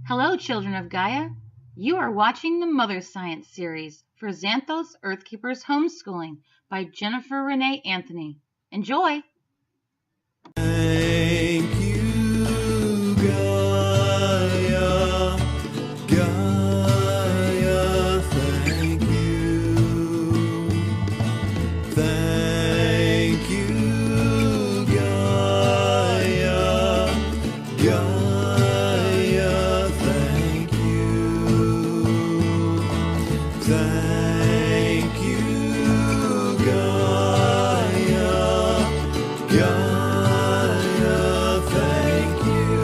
Hello, children of Gaia. You are watching the Mother Science series for Xanthos Earthkeepers Homeschooling by Jennifer Renee Anthony. Enjoy! Thank you, Gaia. Gaia, thank you. Thank you, Gaia. Gaia, thank you. Thank you, Gaia. Gaia, thank you.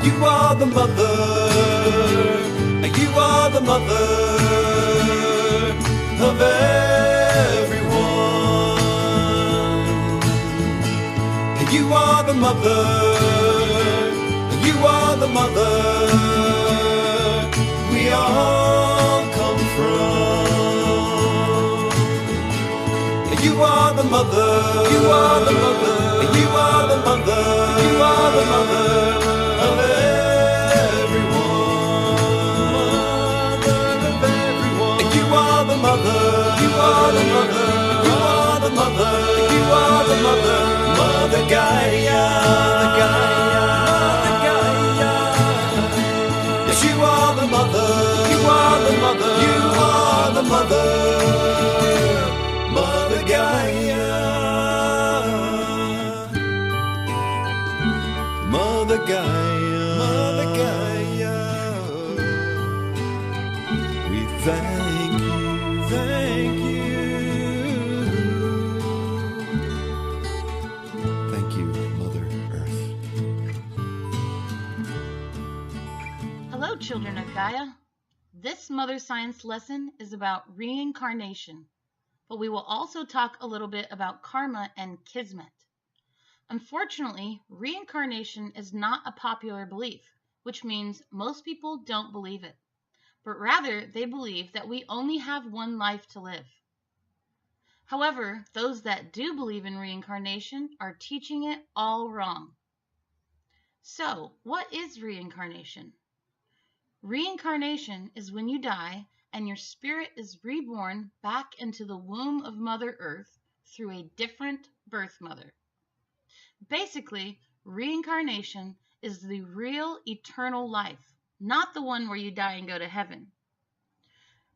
You are the mother. You are the mother of everyone. You are the mother. You are the mother we all come from. You are the mother. You are the mother. You are the mother. You are the mother of everyone. Mother of everyone. You are the mother. You are the mother. You are the mother. You are the mother. Mother Gaia. Mother Gaia. Mother Gaia. Yes, you are the mother. You are the mother. You are the mother. Mother Gaia. Mother Gaia. Mother Gaia. We thank you. Thank you. Thank you, Mother Earth. Hello, children of Gaia. This Mother Science lesson is about reincarnation, but we will also talk a little bit about karma and Kismet. Unfortunately, reincarnation is not a popular belief, which means most people don't believe it, but rather they believe that we only have one life to live. However, those that do believe in reincarnation are teaching it all wrong. So, what is reincarnation? Reincarnation is when you die and your spirit is reborn back into the womb of Mother Earth through a different birth mother. Basically, reincarnation is the real eternal life, not the one where you die and go to heaven.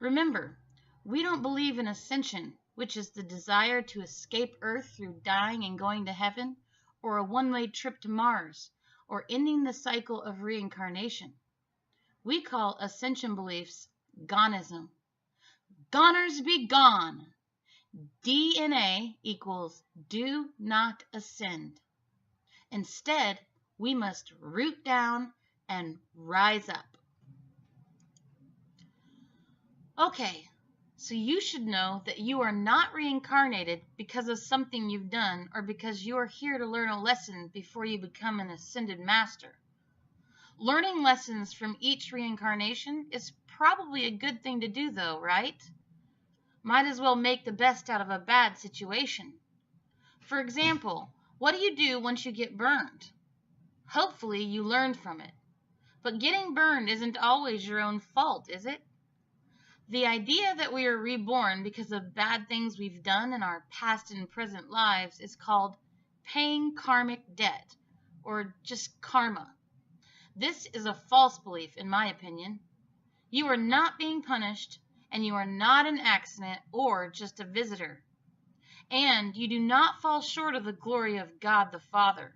Remember, we don't believe in ascension, which is the desire to escape Earth through dying and going to heaven, or a one-way trip to Mars, or ending the cycle of reincarnation. We call ascension beliefs gonism. Goners be gone. DNA equals do not ascend. Instead, we must root down and rise up. Okay, so you should know that you are not reincarnated because of something you've done or because you are here to learn a lesson before you become an ascended master. Learning lessons from each reincarnation is probably a good thing to do though, right? Might as well make the best out of a bad situation. For example, what do you do once you get burned? Hopefully you learned from it. But getting burned isn't always your own fault, is it? The idea that we are reborn because of bad things we've done in our past and present lives is called paying karmic debt, or just karma. This is a false belief, in my opinion. You are not being punished, and you are not an accident or just a visitor. And you do not fall short of the glory of God the Father.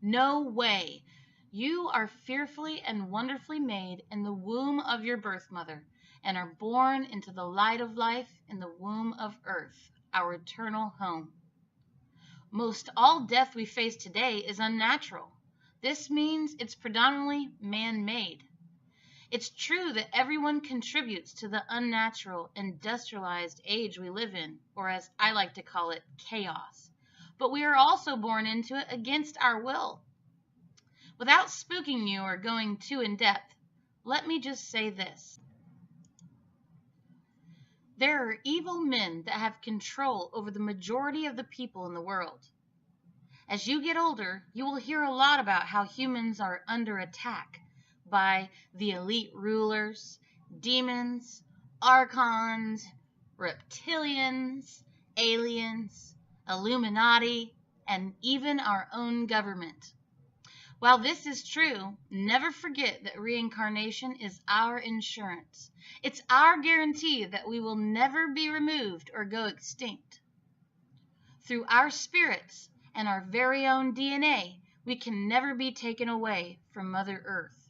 No way. You are fearfully and wonderfully made in the womb of your birth mother, and are born into the light of life in the womb of Earth, our eternal home. Most all death we face today is unnatural. This means it's predominantly man-made. It's true that everyone contributes to the unnatural, industrialized age we live in, or as I like to call it, chaos. But we are also born into it against our will. Without spooking you or going too in-depth, let me just say this. There are evil men that have control over the majority of the people in the world. As you get older, you will hear a lot about how humans are under attack by the elite rulers, demons, archons, reptilians, aliens, Illuminati, and even our own government. While this is true, never forget that reincarnation is our insurance. It's our guarantee that we will never be removed or go extinct. Through our spirits and our very own DNA, we can never be taken away from Mother Earth.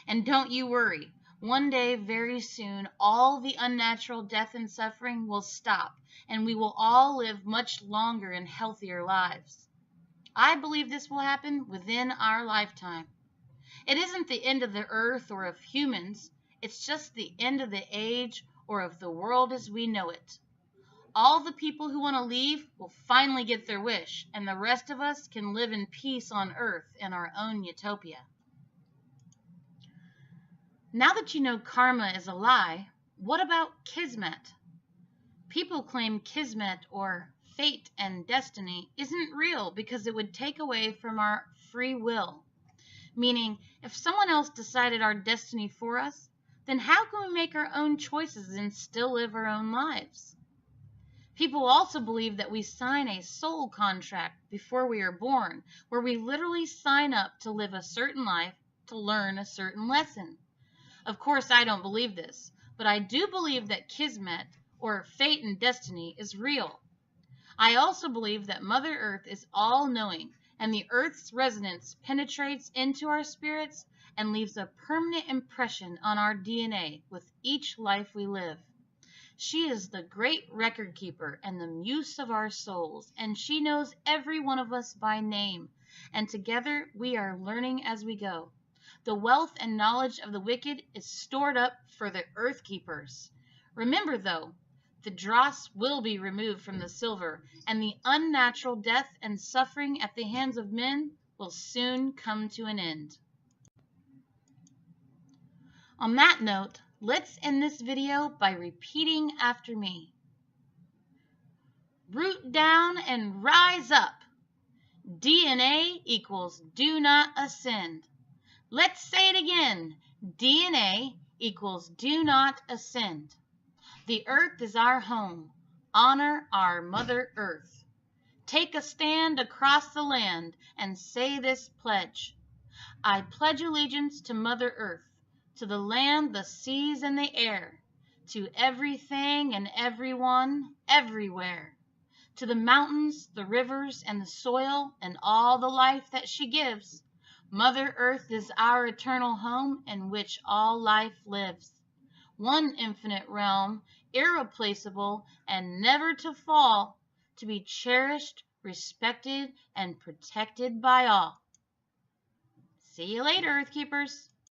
And don't you worry, one day very soon all the unnatural death and suffering will stop, and we will all live much longer and healthier lives. I believe this will happen within our lifetime. It isn't the end of the earth or of humans. It's just the end of the age or of the world as we know it. All the people who want to leave will finally get their wish, and the rest of us can live in peace on earth in our own utopia. Now that you know karma is a lie, what about Kismet? People claim Kismet, or fate and destiny, isn't real because it would take away from our free will. Meaning, if someone else decided our destiny for us, then how can we make our own choices and still live our own lives? People also believe that we sign a soul contract before we are born, where we literally sign up to live a certain life, to learn a certain lesson. Of course, I don't believe this, but I do believe that Kismet, or fate and destiny, is real. I also believe that Mother Earth is all-knowing, and the Earth's resonance penetrates into our spirits and leaves a permanent impression on our DNA with each life we live. She is the great record keeper and the muse of our souls, and she knows every one of us by name, and together we are learning as we go. The wealth and knowledge of the wicked is stored up for the Earth keepers. Remember, though, the dross will be removed from the silver, and the unnatural death and suffering at the hands of men will soon come to an end. On that note, let's end this video by repeating after me. Root down and rise up. DNA equals do not ascend. Let's say it again. DNA equals do not ascend. The earth is our home. Honor our Mother Earth. Take a stand across the land and say this pledge. I pledge allegiance to Mother Earth, to the land, the seas, and the air, to everything and everyone, everywhere, to the mountains, the rivers, and the soil, and all the life that she gives. Mother Earth is our eternal home in which all life lives. One infinite realm, irreplaceable and never to fall, to be cherished, respected, and protected by all. See you later, Earth Keepers.